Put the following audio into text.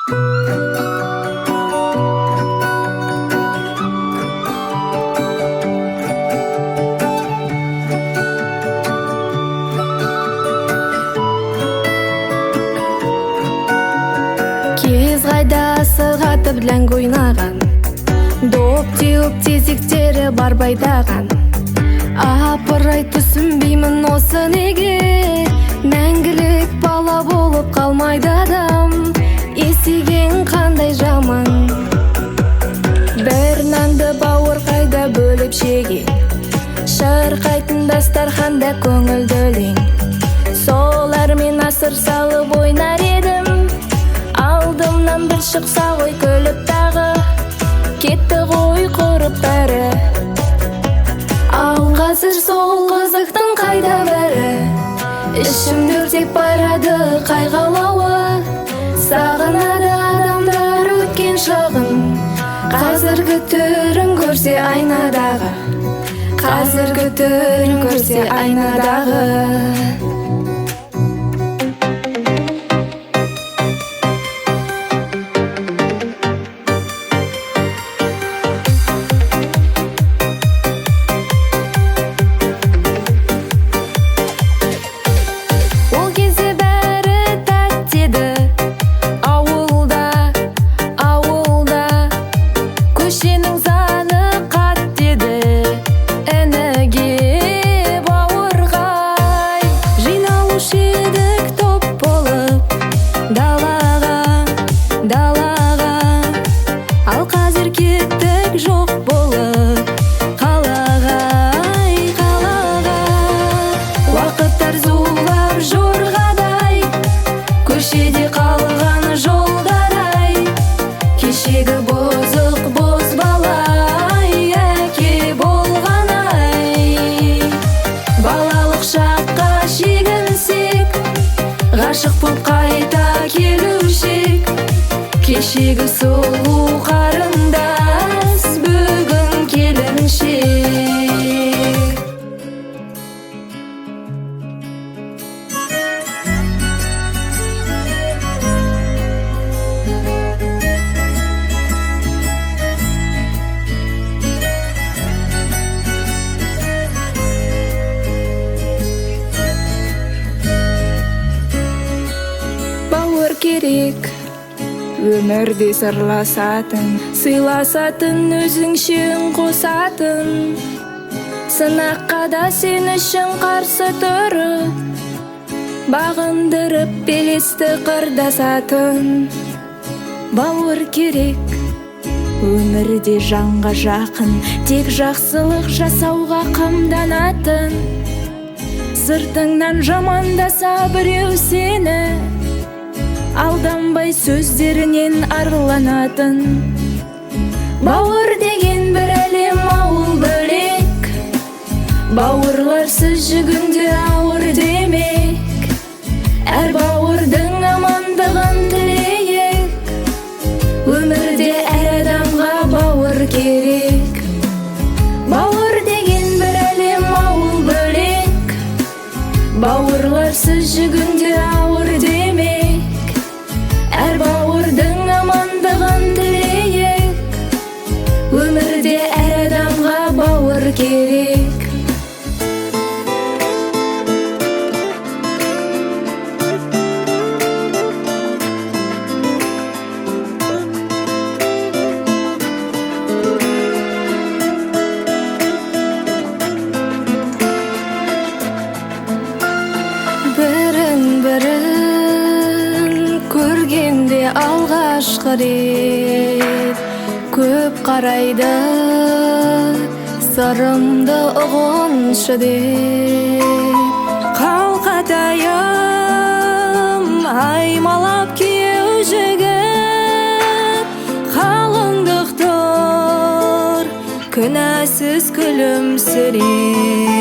Кез қайдасы қатып ләңгі ойнаған, доп теуіп тезектері бар байдаған. Апырай түсінбеймін осы неге, мәңгілік бала болып қалмайды адам. Есеген қандай жаман, бір нанды бауыр қайда бөліп жеге, шырқайтын дастарханда көңілді өлең. Солармен асыр салып ойнар едім, алдымнан бір шықса ғой күліп тағы, кетті ғой құрып бәрі. Ал қазір сол қызықтың қайда бәрі, ішімді өртеп барады қайғылауы. Сағынады адамдар өткен шағын, қазіргі түрін көрсе айнадағы, қазіргі түрін көрсе айнадағы. Ғашық боп қайта келушек, кешегі сұлу қарындас, бүгін келіншек. Керек өмірде сырласатын, сыйласатын, өзіңшен қосатын, сынаққа да сен үшін қарсы тұрып, бағындырып белесті қырдасатын. Бауыр керек өмірде жанға жақын, тек жақсылық жасауға қамданатын, сыртыңнан жамандаса біреу сені, алданбай сөздерінен арланатын. Бауыр деген бір әлем, ауыл бөлек, бауырларсыз жүгінде ауыр демек. Әр бауырдың амандығын тілейік, өмірде әр адамға бауыр керек. Бауыр деген бір әлем, ауыл бөлек, бауырларсыз жүгінде ауыр демек. Әр бауырдың амандығын тілейік, өмірде әр адамға бауыр керек. Алғашқы рет көп қарайды, сырымды ұғыншы деп. Қалқатайым аймалап күйеу жігіт, қалыңдық тұр күнәсіз күлімсіреп.